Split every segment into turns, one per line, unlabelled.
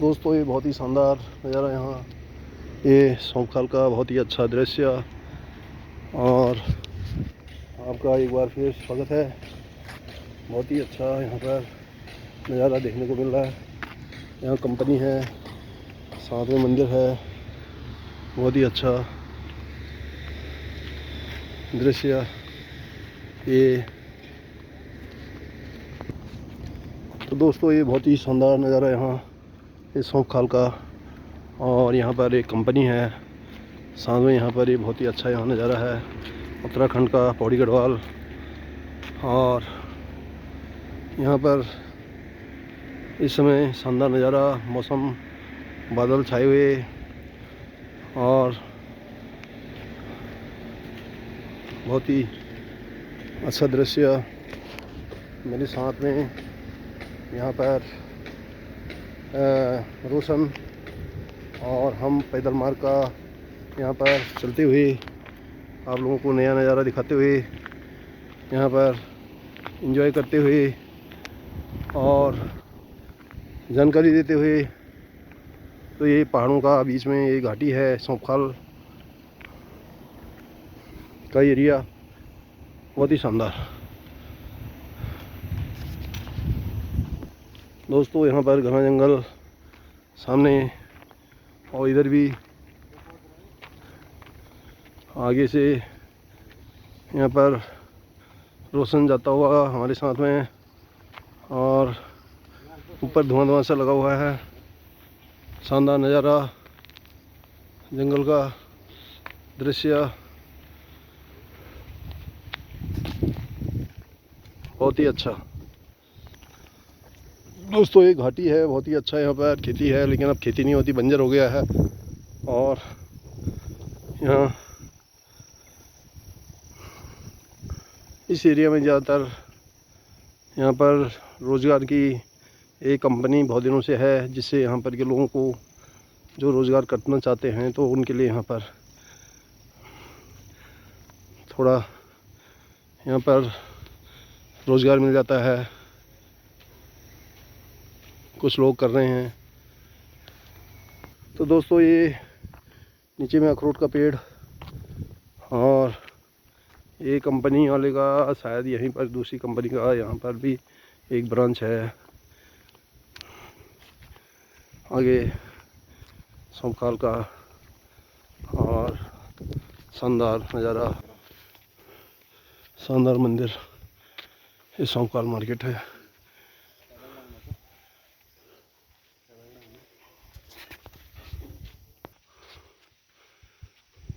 दोस्तों ये बहुत ही शानदार नज़ारा यहाँ, ये सौंफखाल का बहुत ही अच्छा दृश्य। और आपका एक बार फिर स्वागत है। बहुत ही अच्छा यहाँ पर नज़ारा देखने को मिल रहा है। यहाँ कंपनी है, साथ में मंदिर है, बहुत ही अच्छा दृश्य ये। तो दोस्तों ये बहुत ही शानदार नज़ारा यहाँ इस सौंफखाल का। और यहाँ पर एक कंपनी है, साथ में यहाँ पर ये बहुत ही अच्छा यहाँ नज़ारा है उत्तराखंड का, पौड़ी गढ़वाल। और यहाँ पर इस समय शानदार नज़ारा, मौसम बादल छाए हुए और बहुत ही अच्छा दृश्य। मेरे साथ में यहाँ पर रोशन और हम पैदल मार्ग का यहाँ पर चलते हुए आप लोगों को नया नज़ारा दिखाते हुए, यहाँ पर एंजॉय करते हुए और जानकारी देते हुए। तो ये पहाड़ों का बीच में ये घाटी है, सौंफखाल का एरिया बहुत ही शानदार। दोस्तों यहाँ पर घना जंगल सामने और इधर भी आगे से यहाँ पर रोशन जाता हुआ हमारे साथ में, और ऊपर धुआं धुआं सा लगा हुआ है। शानदार नज़ारा, जंगल का दृश्य बहुत ही अच्छा। दोस्तों एक घाटी है, बहुत ही अच्छा यहाँ पर खेती है, लेकिन अब खेती नहीं होती, बंजर हो गया है। और यहाँ इस एरिया में ज़्यादातर यहाँ पर रोज़गार की एक कंपनी बहुत दिनों से है, जिससे यहाँ पर के लोगों को जो रोज़गार करना चाहते हैं तो उनके लिए यहाँ पर थोड़ा यहाँ पर रोज़गार मिल जाता है। कुछ लोग कर रहे हैं। तो दोस्तों ये नीचे में अखरोट का पेड़, और ये कंपनी वाले का शायद यहीं पर दूसरी कंपनी का यहाँ पर भी एक ब्रांच है। आगे सौंफखाल का और शानदार नज़ारा, शानदार मंदिर, ये सौंफखाल मार्केट है।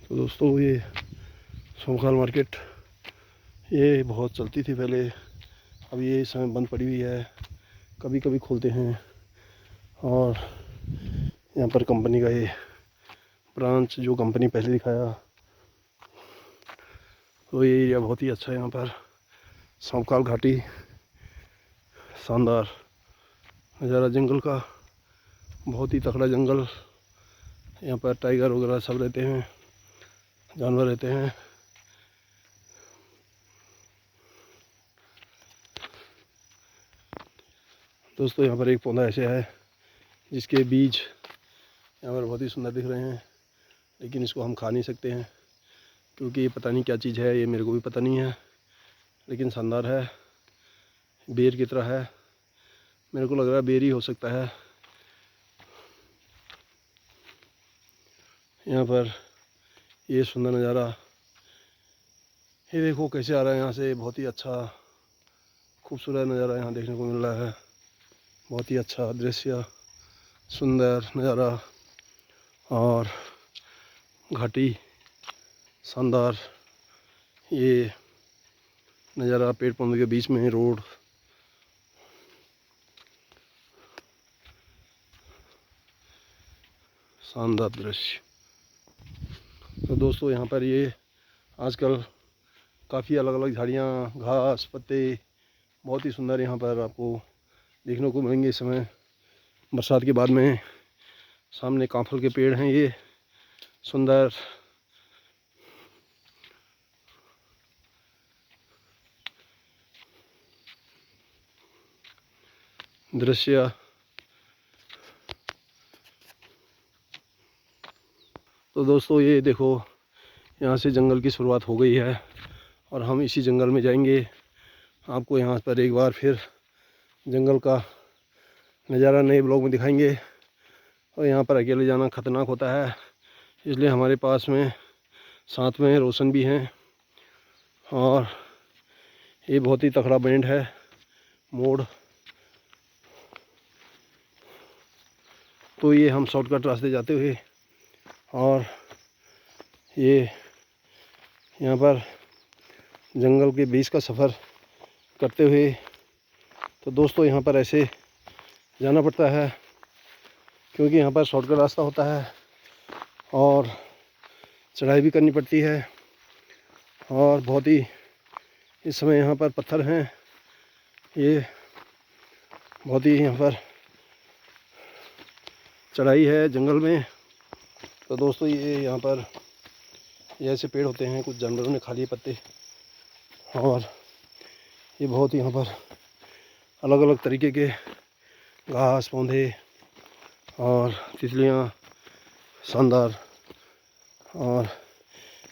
तो दोस्तों ये सौंफखाल मार्केट ये बहुत चलती थी पहले, अब ये इस समय बंद पड़ी हुई है, कभी कभी खोलते हैं। और यहाँ पर कंपनी का ये ब्रांच, जो कंपनी पहले दिखाया, तो ये एरिया बहुत ही अच्छा है। यहाँ पर सौंफखाल घाटी, शानदार नज़ारा जंगल का, बहुत ही तगड़ा जंगल। यहाँ पर टाइगर वगैरह सब रहते हैं, जानवर रहते हैं। दोस्तों यहाँ पर एक पौधा ऐसे है जिसके बीज यहाँ पर बहुत ही सुंदर दिख रहे हैं, लेकिन इसको हम खा नहीं सकते हैं क्योंकि ये पता नहीं क्या चीज़ है, ये मेरे को भी पता नहीं है, लेकिन शानदार है। बेर की तरह है, मेरे को लग रहा है बेर ही हो सकता है। यहाँ पर ये सुंदर नज़ारा, ये देखो कैसे आ रहा है यहाँ से, बहुत ही अच्छा खूबसूरत नज़ारा यहाँ देखने को मिल रहा है। बहुत ही अच्छा दृश्य, सुंदर नज़ारा और घाटी, शानदार ये नज़ारा, पेड़ पौधों के बीच में रोड, शानदार दृश्य। तो दोस्तों यहाँ पर ये आजकल काफ़ी अलग अलग झाड़ियाँ, घास, पत्ते बहुत ही सुंदर यहाँ पर आपको देखने को मिलेंगे। इस समय बरसात के बाद में सामने कांफल के पेड़ हैं, ये सुंदर दृश्य तो दोस्तों ये देखो, यहाँ से जंगल की शुरुआत हो गई है और हम इसी जंगल में जाएंगे। आपको यहाँ पर एक बार फिर जंगल का नज़ारा नए ब्लॉग में दिखाएंगे। और यहाँ पर अकेले जाना ख़तरनाक होता है, इसलिए हमारे पास में साथ में रोशन भी हैं। और ये बहुत ही तगड़ा बैंड है मोड़। तो ये हम शॉर्टकट रास्ते जाते हुए और ये यहाँ पर जंगल के बीच का सफ़र करते हुए, तो दोस्तों यहाँ पर ऐसे जाना पड़ता है क्योंकि यहाँ पर शॉर्टकट रास्ता होता है और चढ़ाई भी करनी पड़ती है। और बहुत ही इस समय यहाँ पर पत्थर हैं, ये बहुत ही यहाँ पर चढ़ाई है जंगल में। तो दोस्तों ये यहाँ पर ये ऐसे पेड़ होते हैं, कुछ जानवरों ने खा लिए पत्ते। और ये बहुत ही यहाँ पर अलग अलग तरीके के घास पौधे और तितलियाँ शानदार। और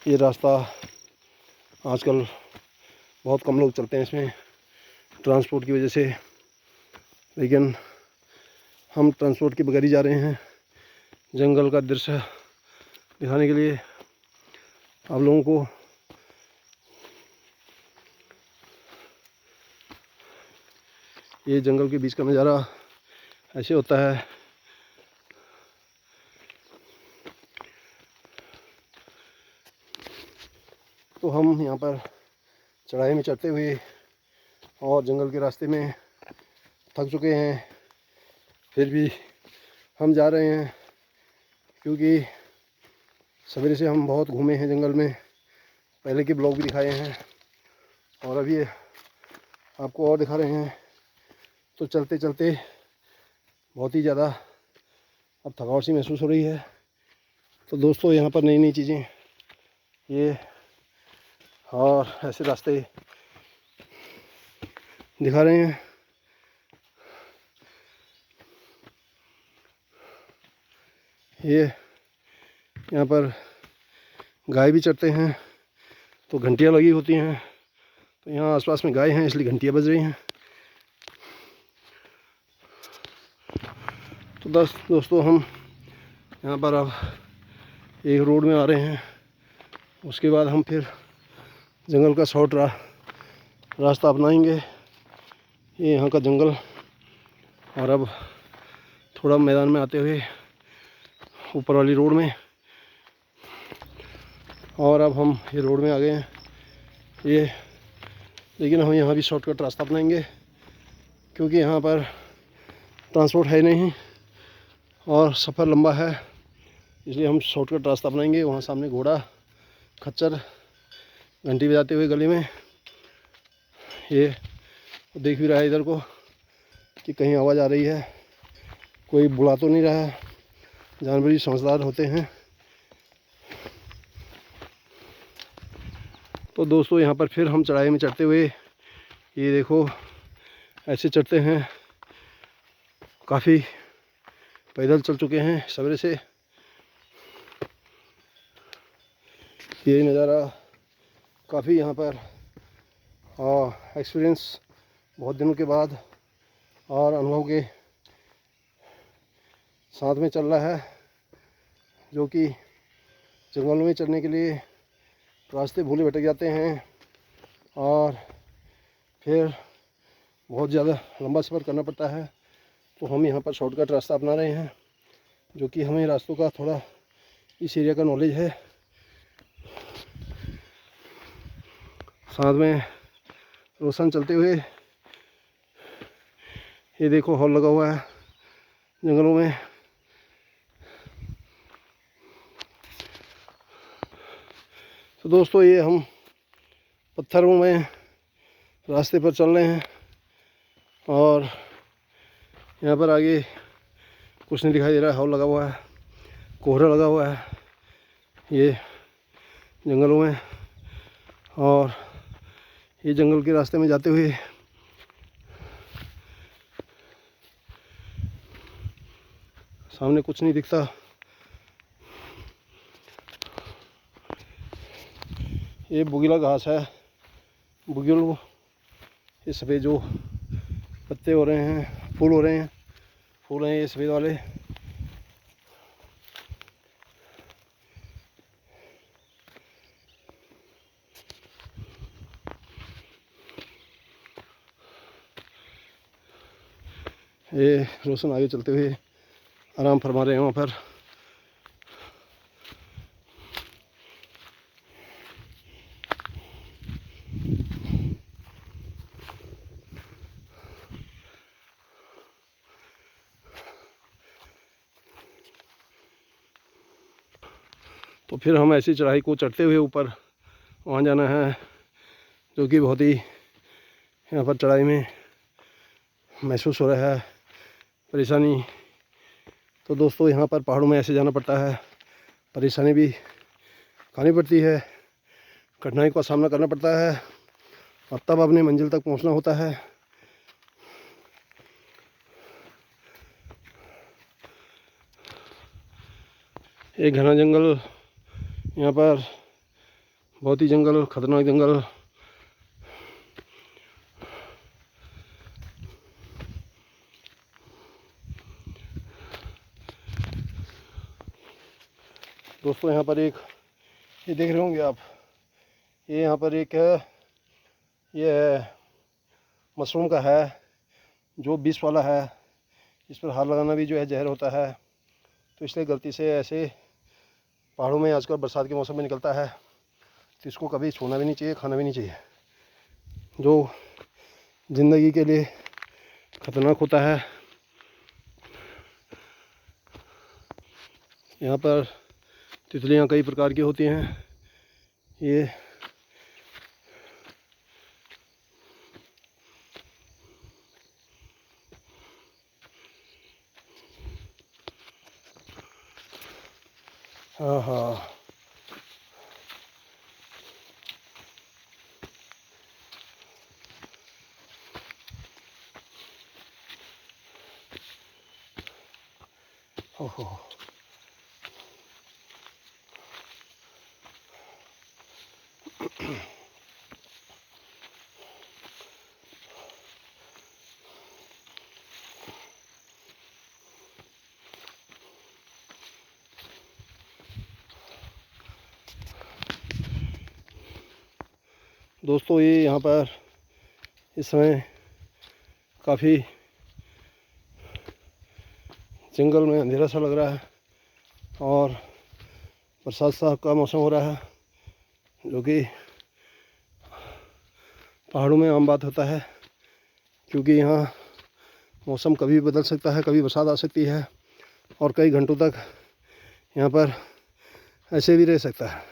ये रास्ता आजकल बहुत कम लोग चलते हैं इसमें ट्रांसपोर्ट की वजह से, लेकिन हम ट्रांसपोर्ट के बगैर ही जा रहे हैं जंगल का दृश्य दिखाने के लिए आप लोगों को। ये जंगल के बीच का नज़ारा ऐसे होता है। तो हम यहाँ पर चढ़ाई में चढ़ते हुए और जंगल के रास्ते में थक चुके हैं, फिर भी हम जा रहे हैं क्योंकि सवेरे से हम बहुत घूमे हैं जंगल में, पहले के ब्लॉग भी दिखाए हैं और अभी आपको और दिखा रहे हैं। तो चलते चलते बहुत ही ज़्यादा अब थकावट सी महसूस हो रही है। तो दोस्तों यहाँ पर नई नई चीज़ें ये और ऐसे रास्ते दिखा रहे हैं। ये यहाँ पर गाय भी चरते हैं, तो घंटियाँ लगी होती हैं। तो यहाँ आसपास में गाय हैं इसलिए घंटियाँ बज रही हैं। तो बस दोस्तों हम यहाँ पर अब एक रोड में आ रहे हैं, उसके बाद हम फिर जंगल का शॉर्ट रास्ता अपनाएंगे। ये यहाँ का जंगल। और अब थोड़ा मैदान में आते हुए ऊपर वाली रोड में, और अब हम ये रोड में आ गए हैं ये, लेकिन हम यहाँ भी शॉर्टकट रास्ता अपनाएंगे क्योंकि यहाँ पर ट्रांसपोर्ट है नहीं और सफ़र लंबा है, इसलिए हम शॉर्टकट रास्ता अपनाएंगे। वहाँ सामने घोड़ा खच्चर घंटी बजाते हुए गले में, ये देख भी रहा है इधर को कि कहीं आवाज़ आ रही है, कोई बुला तो नहीं रहा है। जानवर भी समझदार होते हैं। तो दोस्तों यहाँ पर फिर हम चढ़ाई में चढ़ते हुए, ये देखो ऐसे चढ़ते हैं, काफ़ी पैदल चल चुके हैं सवेरे से। ये नज़ारा काफ़ी यहाँ पर एक्सपीरियंस बहुत दिनों के बाद और अनुभव के साथ में चल रहा है, जो कि जंगलों में चलने के लिए रास्ते भूले भटक जाते हैं और फिर बहुत ज़्यादा लंबा सफ़र करना पड़ता है। तो हम यहाँ पर शॉर्टकट रास्ता अपना रहे हैं, जो कि हमें रास्तों का थोड़ा इस एरिया का नॉलेज है। साथ में रोशन चलते हुए, ये देखो हॉल लगा हुआ है जंगलों में। तो दोस्तों ये हम पत्थरों में रास्ते पर चल रहे हैं और यहाँ पर आगे कुछ नहीं दिखाई दे रहा है, हॉल लगा हुआ है, कोहरा लगा हुआ है ये जंगलों में। और ये जंगल के रास्ते में जाते हुए सामने कुछ नहीं दिखता ये बुगीला घास है, बुगील, ये सफ़ेद जो पत्ते हो रहे हैं, फूल हो रहे हैं, फूल हैं ये सफ़ेद वाले। ये रोशन आगे चलते हुए आराम फरमा रहे हैं वहाँ पर। तो फिर हम ऐसी चढ़ाई को चढ़ते हुए ऊपर वहाँ जाना है, जो कि बहुत ही यहाँ पर चढ़ाई में महसूस हो रहा है परेशानी। तो दोस्तों यहाँ पर पहाड़ों में ऐसे जाना पड़ता है, परेशानी भी खानी पड़ती है, कठिनाई का सामना करना पड़ता है और तब अपनी मंजिल तक पहुँचना होता है। एक घना जंगल, यहाँ पर बहुत ही जंगल, खतरनाक जंगल। दोस्तों यहाँ पर एक, ये देख रहे होंगे आप, ये यहाँ पर एक ये मशरूम का है जो विष वाला है। इस पर हाथ लगाना भी जो है जहर होता है। तो इसलिए गलती से ऐसे पहाड़ों में आजकल बरसात के मौसम में निकलता है, तो इसको कभी छूना भी नहीं चाहिए, खाना भी नहीं चाहिए, जो ज़िंदगी के लिए खतरनाक होता है। यहाँ पर तितलियाँ कई प्रकार की होती हैं। ये हाँ हाँ, ओहो, दोस्तों ये यहाँ पर इस समय काफ़ी जंगल में अंधेरा सा लग रहा है और बरसात सा का मौसम हो रहा है, जो कि पहाड़ों में आम बात होता है, क्योंकि यहाँ मौसम कभी भी बदल सकता है, कभी बरसात आ सकती है और कई घंटों तक यहाँ पर ऐसे भी रह सकता है।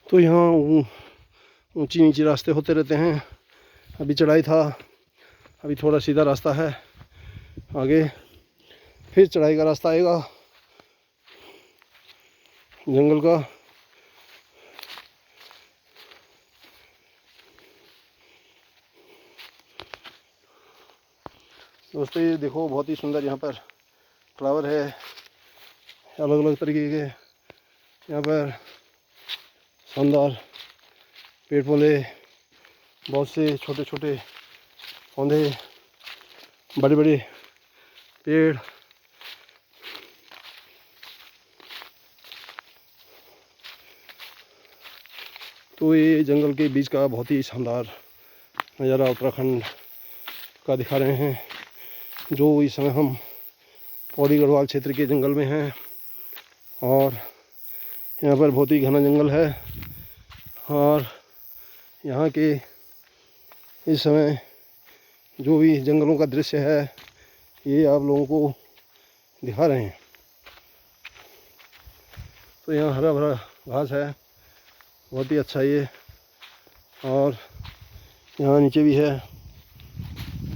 तो यहाँ ऊंची नीची रास्ते होते रहते हैं। अभी चढ़ाई था, अभी थोड़ा सीधा रास्ता है, आगे फिर चढ़ाई का रास्ता आएगा जंगल का। दोस्तों ये देखो, बहुत ही सुंदर यहाँ पर फ्लावर है, अलग अलग तरीके के। यहाँ पर शानदार पेड़ पौधे, बहुत से छोटे छोटे पौधे, बड़े बड़े पेड़। तो ये जंगल के बीच का बहुत ही शानदार नज़ारा उत्तराखंड का दिखा रहे हैं, जो इस समय हम पौड़ी गढ़वाल क्षेत्र के जंगल में हैं और यहाँ पर बहुत ही घना जंगल है। और यहाँ के इस समय जो भी जंगलों का दृश्य है, ये आप लोगों को दिखा रहे हैं। तो यहाँ हरा भरा घास है, बहुत ही अच्छा ये। और यहाँ नीचे भी है,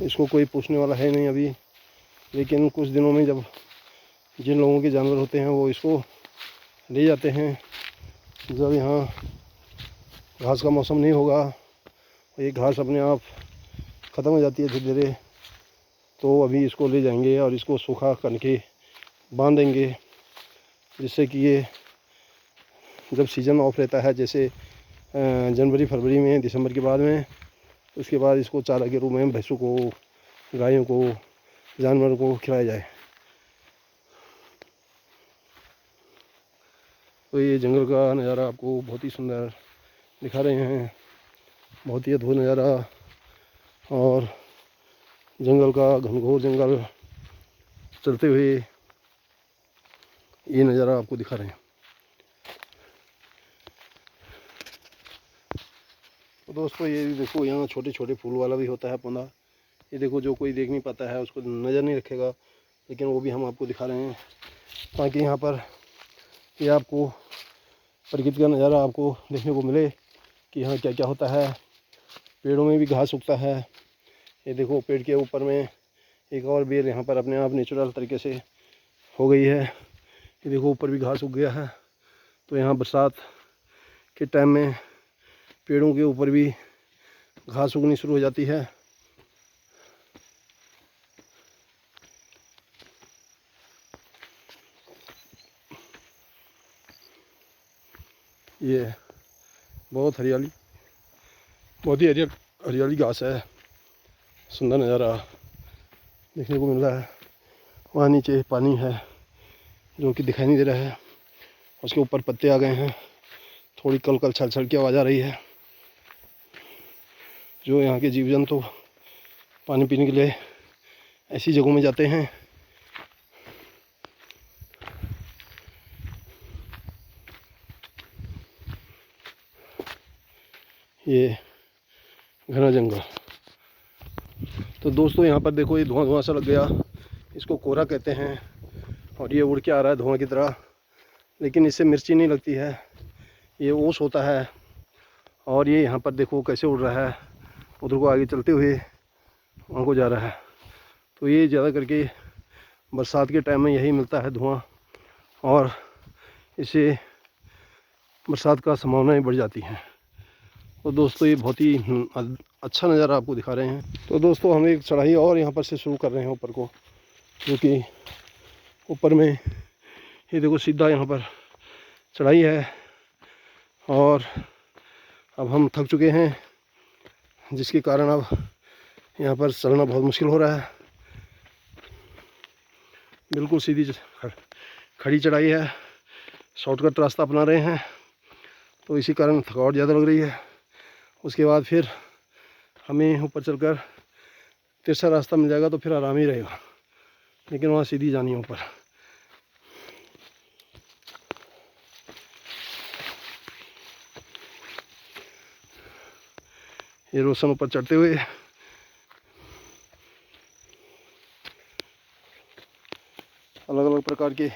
इसको कोई पूछने वाला है नहीं अभी, लेकिन कुछ दिनों में जब जिन लोगों के जानवर होते हैं वो इसको ले जाते हैं, जब यहाँ घास का मौसम नहीं होगा, ये घास अपने आप ख़त्म हो जाती है धीरे धीरे, तो अभी इसको ले जाएंगे और इसको सूखा करके बांध देंगे, जिससे कि ये जब सीज़न ऑफ रहता है, जैसे जनवरी फरवरी में, दिसंबर के बाद में, उसके बाद इसको चारा के रूप में भैंसों को, गायों को, जानवरों को खिलाया जाए। तो ये जंगल का नज़ारा आपको बहुत ही सुंदर दिखा रहे हैं, बहुत ही अद्भुत नज़ारा। और जंगल का, घनघोर जंगल चलते हुए ये नज़ारा आपको दिखा रहे हैं। तो दोस्तों ये देखो, यहाँ छोटे छोटे फूल वाला भी होता है पौधा। ये देखो, जो कोई देख नहीं पाता है उसको नज़र नहीं रखेगा, लेकिन वो भी हम आपको दिखा रहे हैं ताकि यहाँ पर ये आपको प्रकृति का नज़ारा आपको देखने को मिले कि यहाँ क्या क्या होता है। पेड़ों में भी घास उगता है। ये देखो, पेड़ के ऊपर में एक और बेल यहाँ पर अपने आप नेचुरल तरीके से हो गई है। ये देखो, ऊपर भी घास उग गया है। तो यहाँ बरसात के टाइम में पेड़ों के ऊपर भी घास उगनी शुरू हो जाती है। ये बहुत हरियाली, बहुत ही हरियाली घास है। सुंदर नज़ारा देखने को मिल रहा है। वहाँ नीचे पानी है जो कि दिखाई नहीं दे रहा है, उसके ऊपर पत्ते आ गए हैं। थोड़ी कल कल छल छल की आवाज़ आ रही है। जो यहाँ के जीव जंतु पानी पीने के लिए ऐसी जगहों में जाते हैं। ये घना जंगल। तो दोस्तों यहाँ पर देखो, ये धुआं धुआं सा लग गया, इसको कोहरा कहते हैं। और ये उड़ के आ रहा है धुआं की तरह, लेकिन इससे मिर्ची नहीं लगती है, ये ओस होता है। और ये यहाँ पर देखो कैसे उड़ रहा है, उधर को आगे चलते हुए वहाँ को जा रहा है। तो ये ज़्यादा करके बरसात के टाइम में यही मिलता है धुआं, और इससे बरसात का संभावनाएं बढ़ जाती हैं। तो दोस्तों ये बहुत ही अच्छा नज़ारा आपको दिखा रहे हैं। तो दोस्तों हम एक चढ़ाई और यहाँ पर से शुरू कर रहे हैं ऊपर को, क्योंकि ऊपर में ये देखो सीधा यहाँ पर चढ़ाई है। और अब हम थक चुके हैं, जिसके कारण अब यहाँ पर चलना बहुत मुश्किल हो रहा है। बिल्कुल सीधी खड़ी चढ़ाई है, शॉर्टकट रास्ता अपना रहे हैं, तो इसी कारण थकावट ज़्यादा लग रही है। उसके बाद फिर हमें ऊपर चलकर तिरछा रास्ता मिल जाएगा तो फिर आराम ही रहेगा, लेकिन वहाँ सीधी जानी है ऊपर। ये रोशन ऊपर चढ़ते हुए अलग अलग प्रकार के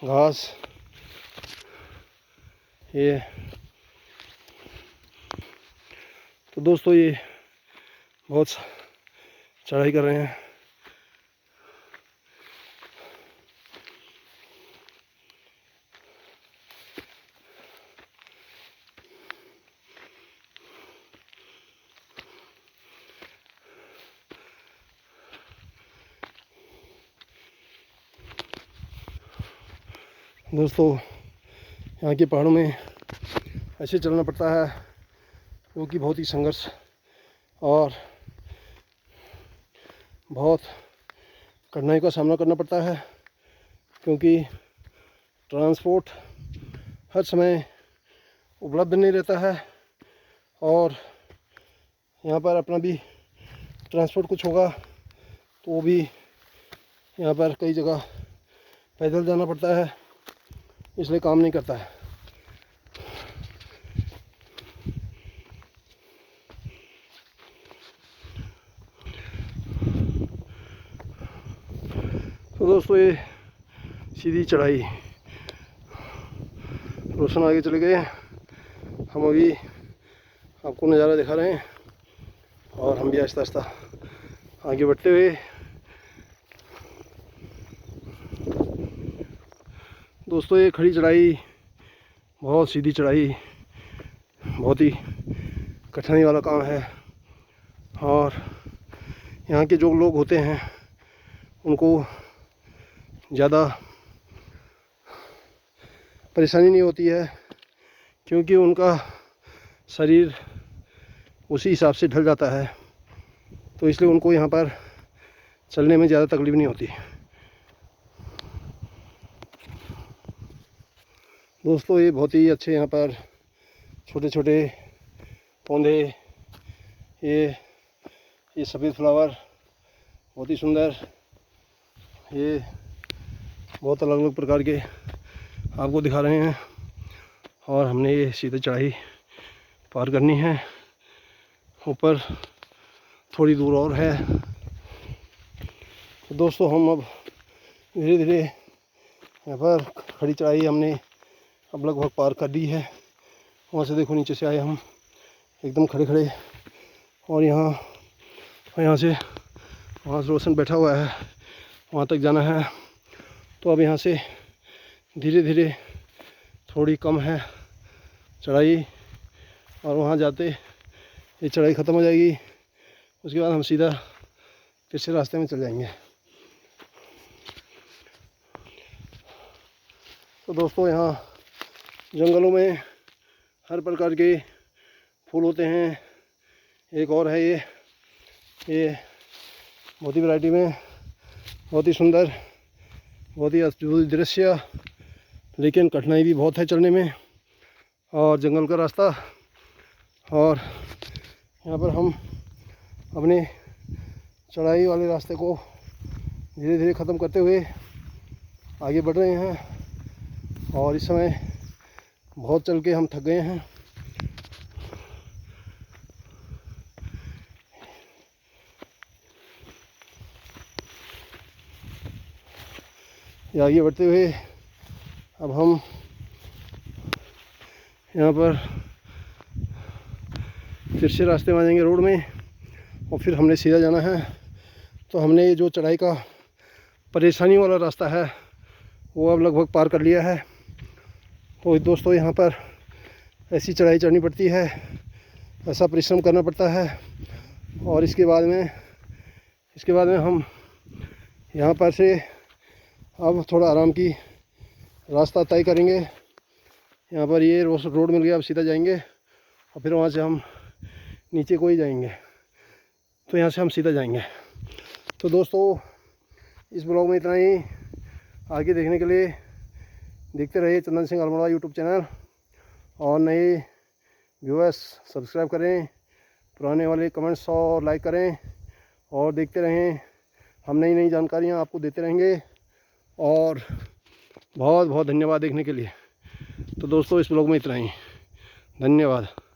घास, ये तो दोस्तों ये बहुत चढ़ाई कर रहे हैं। दोस्तों यहाँ के पहाड़ों में ऐसे चलना पड़ता है, क्योंकि बहुत ही संघर्ष और बहुत कठिनाई का सामना करना पड़ता है, क्योंकि ट्रांसपोर्ट हर समय उपलब्ध नहीं रहता है। और यहाँ पर अपना भी ट्रांसपोर्ट कुछ होगा तो वो भी यहाँ पर कई जगह पैदल जाना पड़ता है, इसलिए काम नहीं करता है। तो दोस्तों ये सीधी चढ़ाई, रोशन आगे चले गए, हम अभी आपको नज़ारा दिखा रहे हैं और हम भी आहिस्ता आहिस्ता आगे बढ़ते हुए। दोस्तों ये खड़ी चढ़ाई, बहुत सीधी चढ़ाई, बहुत ही कठिनाई वाला काम है। और यहाँ के जो लोग होते हैं उनको ज़्यादा परेशानी नहीं होती है, क्योंकि उनका शरीर उसी हिसाब से ढल जाता है, तो इसलिए उनको यहाँ पर चलने में ज़्यादा तकलीफ़ नहीं होती। दोस्तों ये बहुत ही अच्छे यहाँ पर छोटे छोटे पौधे, ये सफ़ेद फ्लावर बहुत ही सुंदर, ये बहुत अलग अलग प्रकार के आपको दिखा रहे हैं। और हमने ये सीधी चढ़ाई पार करनी है, ऊपर थोड़ी दूर और है। तो दोस्तों हम अब धीरे धीरे यहाँ पर खड़ी चढ़ाई हमने अब लगभग पार कर दी है। वहाँ से देखो नीचे से आए हम एकदम खड़े खड़े, और यहाँ से वहाँ से रोशन बैठा हुआ है, वहाँ तक जाना है। तो अब यहाँ से धीरे धीरे थोड़ी कम है चढ़ाई, और वहाँ जाते ये चढ़ाई ख़त्म हो जाएगी। उसके बाद हम सीधा तीसरे रास्ते में चल जाएंगे। तो दोस्तों यहाँ जंगलों में हर प्रकार के फूल होते हैं। एक और है ये बहुत ही वैरायटी में, बहुत ही सुंदर, बहुत ही अद्भुत दृश्य, लेकिन कठिनाई भी बहुत है चलने में, और जंगल का रास्ता। और यहाँ पर हम अपने चढ़ाई वाले रास्ते को धीरे धीरे ख़त्म करते हुए आगे बढ़ रहे हैं। और इस समय बहुत चल के हम थक गए हैं। आगे बढ़ते हुए अब हम यहाँ पर तिरछे रास्ते में आ जाएंगे रोड में, और फिर हमने सीधा जाना है। तो हमने ये जो चढ़ाई का परेशानी वाला रास्ता है वो अब लगभग पार कर लिया है। तो दोस्तों यहाँ पर ऐसी चढ़ाई चढ़नी पड़ती है, ऐसा परिश्रम करना पड़ता है। और इसके बाद में हम यहाँ पर से अब थोड़ा आराम की रास्ता तय करेंगे। यहाँ पर ये रोड मिल गया, अब सीधा जाएंगे और फिर वहाँ से हम नीचे को ही जाएंगे। तो यहाँ से हम सीधा जाएंगे। तो दोस्तों इस ब्लॉग में इतना ही। आगे देखने के लिए देखते रहिए चंदन सिंह अल्मोड़ा यूट्यूब चैनल, और नए व्यूअर्स सब्सक्राइब करें, पुराने वाले कमेंट्स और लाइक करें, और देखते रहें। हम नई नई जानकारियाँ आपको देते रहेंगे। और बहुत बहुत धन्यवाद देखने के लिए। तो दोस्तों इस ब्लॉग में इतना ही, धन्यवाद।